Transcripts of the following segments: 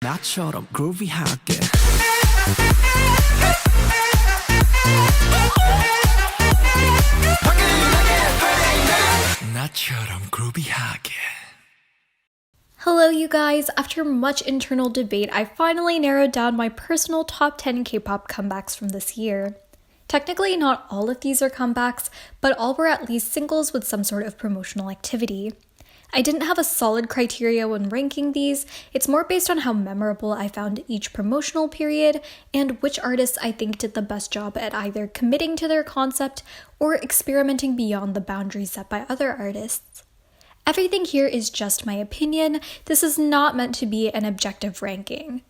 나처럼 groovy하게 나처럼 groovy하게. Hello you guys, after much internal debate, I finally narrowed down my personal top 10 K-pop comebacks from this year. Technically, not all of these are comebacks, but all were at least singles with some sort of promotional activity. I didn't have a solid criteria when ranking these, it's more based on how memorable I found each promotional period and which artists I think did the best job at either committing to their concept or experimenting beyond the boundaries set by other artists. Everything here is just my opinion, this is not meant to be an objective ranking.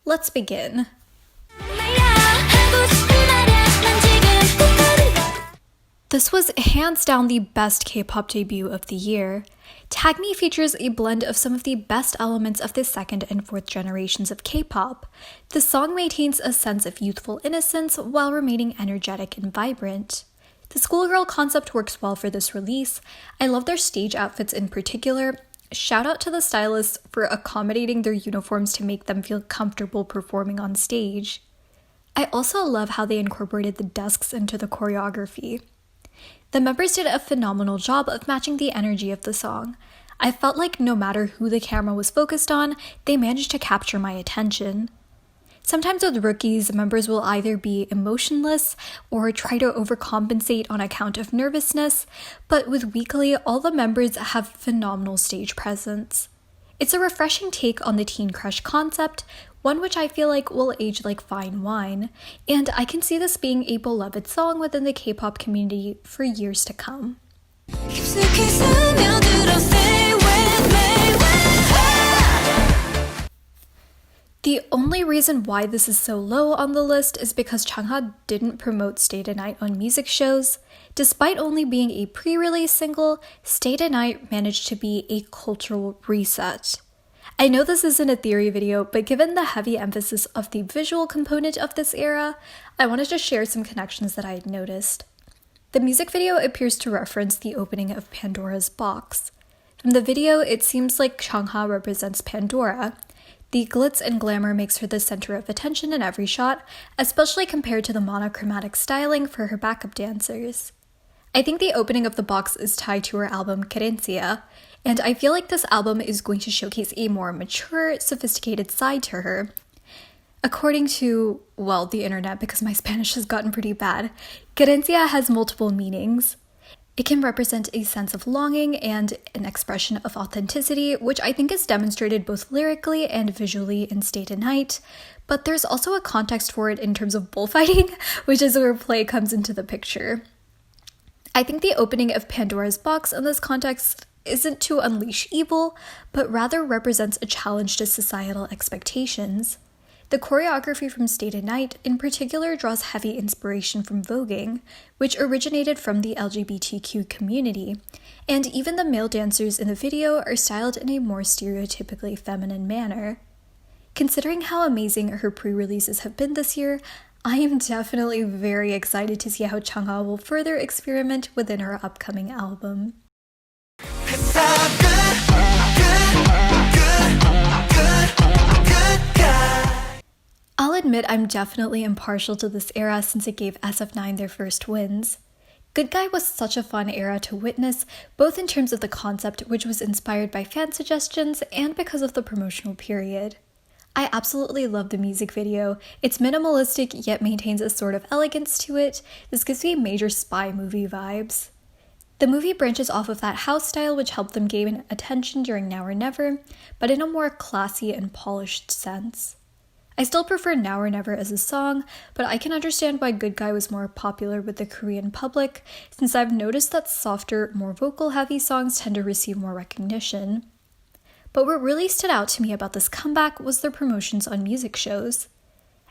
Let's begin. This was hands down the best K-pop debut of the year. Tag Me features a blend of some of the best elements of the second and fourth generations of K-pop. The song maintains a sense of youthful innocence while remaining energetic and vibrant. The schoolgirl concept works well for this release. I love their stage outfits in particular. Shout out to the stylists for accommodating their uniforms to make them feel comfortable performing on stage. I also love how they incorporated the desks into the choreography. The members did a phenomenal job of matching the energy of the song. I felt like no matter who the camera was focused on, they managed to capture my attention. Sometimes with rookies, members will either be emotionless or try to overcompensate on account of nervousness, but with weeekly, all the members have phenomenal stage presence. It's a refreshing take on the teen crush concept, one which I feel like will age like fine wine, and I can see this being a beloved song within the K-pop community for years to come. The only reason why this is so low on the list is because Chungha didn't promote Stay the Night on music shows. Despite only being a pre-release single, Stay the Night managed to be a cultural reset. I know this isn't a theory video, but given the heavy emphasis of the visual component of this era, I wanted to share some connections that I had noticed. The music video appears to reference the opening of Pandora's box. From the video, it seems like Chungha represents Pandora. The glitz and glamour makes her the center of attention in every shot, especially compared to the monochromatic styling for her backup dancers. I think the opening of the box is tied to her album Querencia, and I feel like this album is going to showcase a more mature, sophisticated side to her. According to, well, the internet, because my Spanish has gotten pretty bad, Querencia has multiple meanings. It can represent a sense of longing and an expression of authenticity, which I think is demonstrated both lyrically and visually in Stay the Night, but there's also a context for it in terms of bullfighting, which is where play comes into the picture. I think the opening of Pandora's box in this context isn't to unleash evil, but rather represents a challenge to societal expectations. The choreography from Stay the Night in particular draws heavy inspiration from voguing, which originated from the LGBTQ community, and even the male dancers in the video are styled in a more stereotypically feminine manner. Considering how amazing her pre-releases have been this year, I am definitely very excited to see how Chungha will further experiment within her upcoming album. I'll admit I'm definitely impartial to this era since it gave SF9 their first wins. Good Guy was such a fun era to witness, both in terms of the concept, which was inspired by fan suggestions, and because of the promotional period. I absolutely love the music video. It's minimalistic yet maintains a sort of elegance to it. This gives me major spy movie vibes. The movie branches off of that house style which helped them gain attention during Now or Never, but in a more classy and polished sense. I still prefer Now or Never as a song, but I can understand why Good Guy was more popular with the Korean public, since I've noticed that softer, more vocal-heavy songs tend to receive more recognition. But what really stood out to me about this comeback was their promotions on music shows.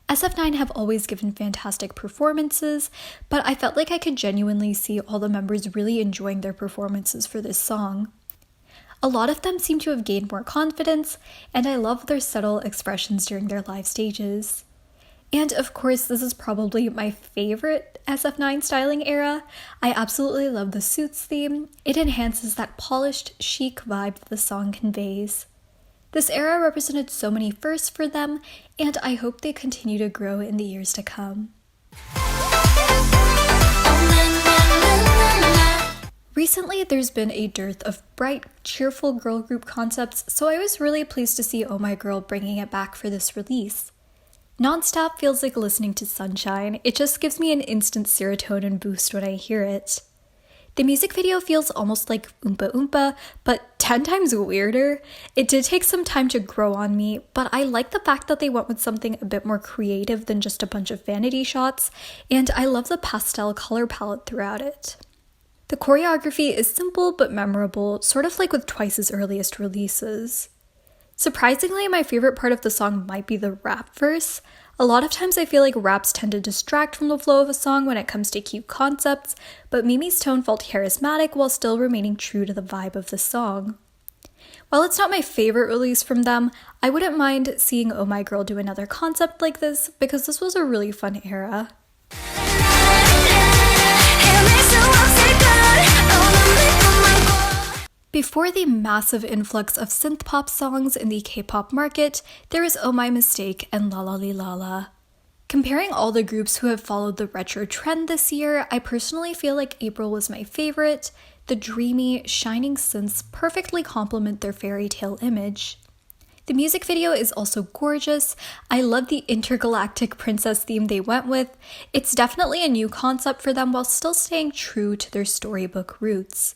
SF9 have always given fantastic performances, but I felt like I could genuinely see all the members really enjoying their performances for this song. A lot of them seem to have gained more confidence, and I love their subtle expressions during their live stages. And of course, this is probably my favorite SF9 styling era. I absolutely love the suits theme. It enhances that polished, chic vibe that the song conveys. This era represented so many firsts for them, and I hope they continue to grow in the years to come. Recently, there's been a dearth of bright, cheerful girl group concepts, so I was really pleased to see Oh My Girl bringing it back for this release. Non-stop feels like listening to Sunshine. It just gives me an instant serotonin boost when I hear it. The music video feels almost like Oompa Oompa, but 10 times weirder. It did take some time to grow on me, but I like the fact that they went with something a bit more creative than just a bunch of vanity shots, and I love the pastel color palette throughout it. The choreography is simple but memorable, sort of like with Twice's earliest releases. Surprisingly, my favorite part of the song might be the rap verse. A lot of times I feel like raps tend to distract from the flow of a song when it comes to cute concepts, but Mimi's tone felt charismatic while still remaining true to the vibe of the song. While it's not my favorite release from them, I wouldn't mind seeing Oh My Girl do another concept like this because this was a really fun era. Before the massive influx of synth-pop songs in the K-pop market, there is Oh My Mistake and La La Li La La. Comparing all the groups who have followed the retro trend this year, I personally feel like April was my favorite. The dreamy, shining synths perfectly complement their fairy tale image. The music video is also gorgeous. I love the intergalactic princess theme they went with. It's definitely a new concept for them while still staying true to their storybook roots.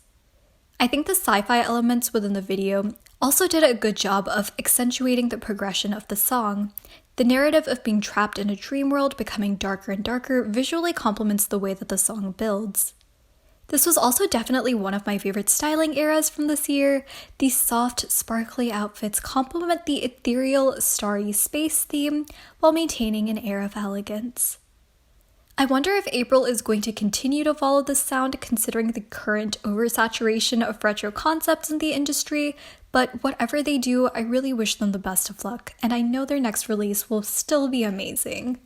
I think the sci-fi elements within the video also did a good job of accentuating the progression of the song. The narrative of being trapped in a dream world becoming darker and darker visually complements the way that the song builds. This was also definitely one of my favorite styling eras from this year. These soft, sparkly outfits complement the ethereal, starry space theme while maintaining an air of elegance. I wonder if April is going to continue to follow this sound considering the current oversaturation of retro concepts in the industry, but whatever they do, I really wish them the best of luck, and I know their next release will still be amazing.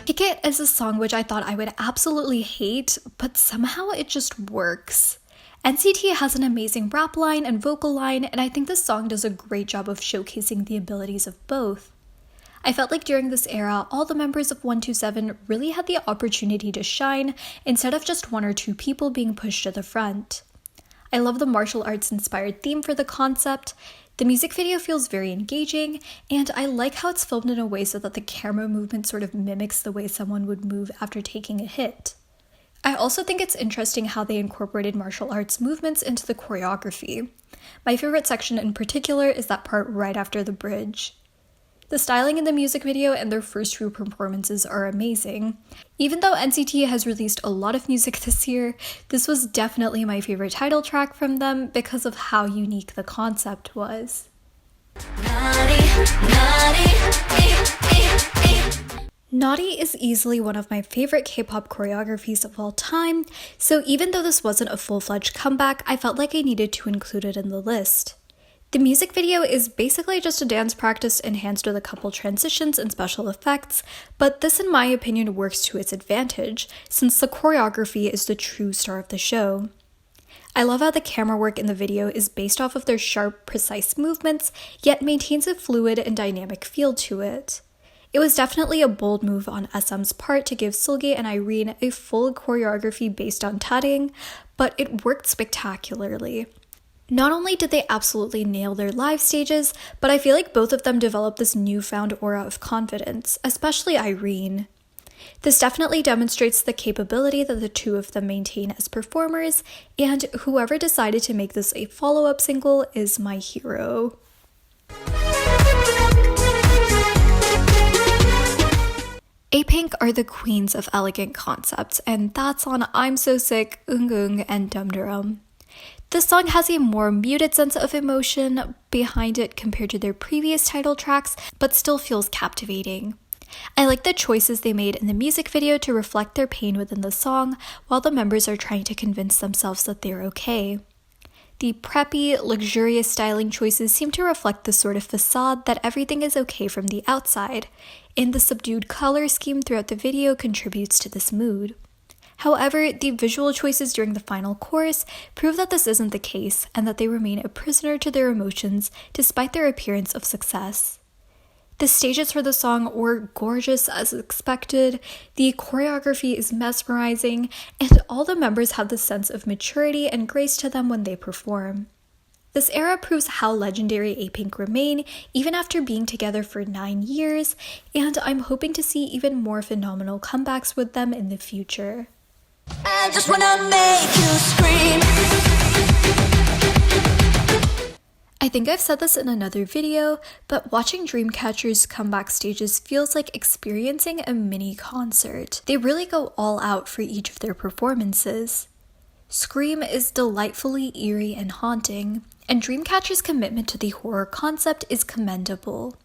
Kick It is a song which I thought I would absolutely hate, but somehow it just works. NCT has an amazing rap line and vocal line, and I think this song does a great job of showcasing the abilities of both. I felt like during this era, all the members of 127 really had the opportunity to shine instead of just one or two people being pushed to the front. I love the martial arts inspired theme for the concept. The music video feels very engaging, and I like how it's filmed in a way so that the camera movement sort of mimics the way someone would move after taking a hit. I also think it's interesting how they incorporated martial arts movements into the choreography. My favorite section in particular is that part right after the bridge. The styling in the music video and their first few performances are amazing. Even though NCT has released a lot of music this year, this was definitely my favorite title track from them because of how unique the concept was. Naughty is easily one of my favorite K-pop choreographies of all time, so even though this wasn't a full-fledged comeback, I felt like I needed to include it in the list. The music video is basically just a dance practice enhanced with a couple transitions and special effects, but this in my opinion works to its advantage, since the choreography is the true star of the show. I love how the camera work in the video is based off of their sharp, precise movements, yet maintains a fluid and dynamic feel to it. It was definitely a bold move on SM's part to give Seulgi and Irene a full choreography based on taeyeon, but it worked spectacularly. Not only did they absolutely nail their live stages, but I feel like both of them developed this newfound aura of confidence, especially Irene. This definitely demonstrates the capability that the two of them maintain as performers, and whoever decided to make this a follow-up single is my hero. Apink are the queens of elegant concepts, and that's on I'm So Sick, Ung and Dum Durum. This song has a more muted sense of emotion behind it compared to their previous title tracks, but still feels captivating. I like the choices they made in the music video to reflect their pain within the song, while the members are trying to convince themselves that they're okay. The preppy, luxurious styling choices seem to reflect the sort of facade that everything is okay from the outside, and the subdued color scheme throughout the video contributes to this mood. However, the visual choices during the final chorus prove that this isn't the case and that they remain a prisoner to their emotions despite their appearance of success. The stages for the song were gorgeous as expected, the choreography is mesmerizing, and all the members have the sense of maturity and grace to them when they perform. This era proves how legendary apink remain even after being together for 9 years, and I'm hoping to see even more phenomenal comebacks with them in the future. I just wanna make you scream. I think I've said this in another video, but watching Dreamcatcher's comeback stages feels like experiencing a mini concert. They really go all out for each of their performances. Scream is delightfully eerie and haunting, and Dreamcatcher's commitment to the horror concept is commendable.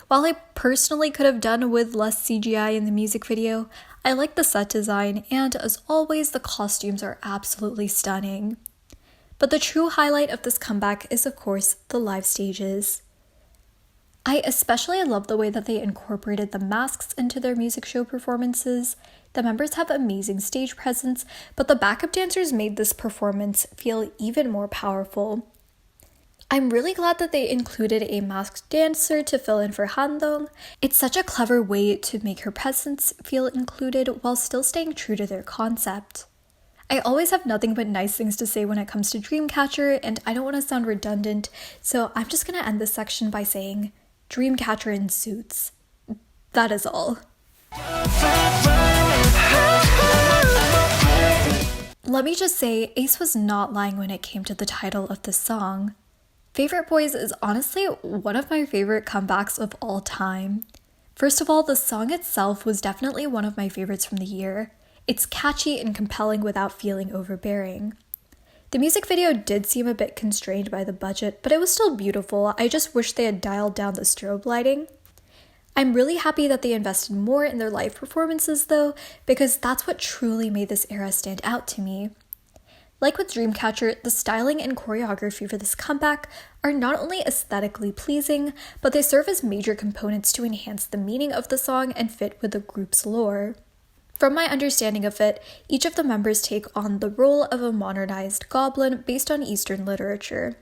While I personally could have done with less CGI in the music video, I like the set design, and as always, the costumes are absolutely stunning. But the true highlight of this comeback is, of course, the live stages. I especially love the way that they incorporated the masks into their music show performances. The members have amazing stage presence, but the backup dancers made this performance feel even more powerful. I'm really glad that they included a masked dancer to fill in for Handong. It's such a clever way to make her presence feel included while still staying true to their concept. I always have nothing but nice things to say when it comes to Dreamcatcher, and I don't want to sound redundant, so I'm just going to end this section by saying Dreamcatcher in suits. That is all. Let me just say, a.c.e was not lying when it came to the title of this song. Favorite Boys is honestly one of my favorite comebacks of all time. First of all, the song itself was definitely one of my favorites from the year. It's catchy and compelling without feeling overbearing. The music video did seem a bit constrained by the budget, but it was still beautiful. I just wish they had dialed down the strobe lighting. I'm really happy that they invested more in their live performances though, because that's what truly made this era stand out to me. Like with Dreamcatcher, the styling and choreography for this comeback are not only aesthetically pleasing, but they serve as major components to enhance the meaning of the song and fit with the group's lore. From my understanding of it, each of the members take on the role of a modernized goblin based on Eastern literature.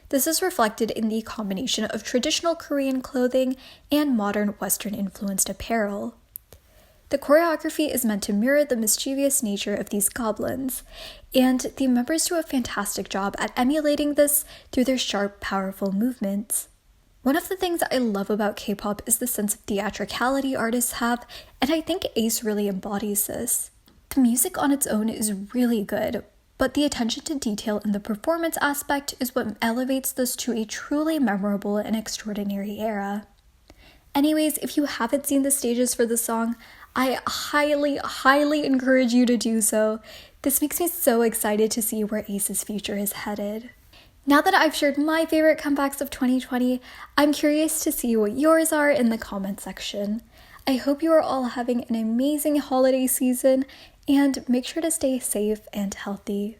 This is reflected in the combination of traditional Korean clothing and modern Western-influenced apparel. The choreography is meant to mirror the mischievous nature of these goblins, and the members do a fantastic job at emulating this through their sharp, powerful movements. One of the things I love about K-pop is the sense of theatricality artists have, and I think a.c.e really embodies this. The music on its own is really good, but the attention to detail in the performance aspect is what elevates this to a truly memorable and extraordinary era. Anyways, if you haven't seen the stages for the song, I highly encourage you to do so. This makes me so excited to see where a.c.e.'s future is headed. Now that I've shared my favorite comebacks of 2020, I'm curious to see what yours are in the comment section. I hope you are all having an amazing holiday season, and make sure to stay safe and healthy.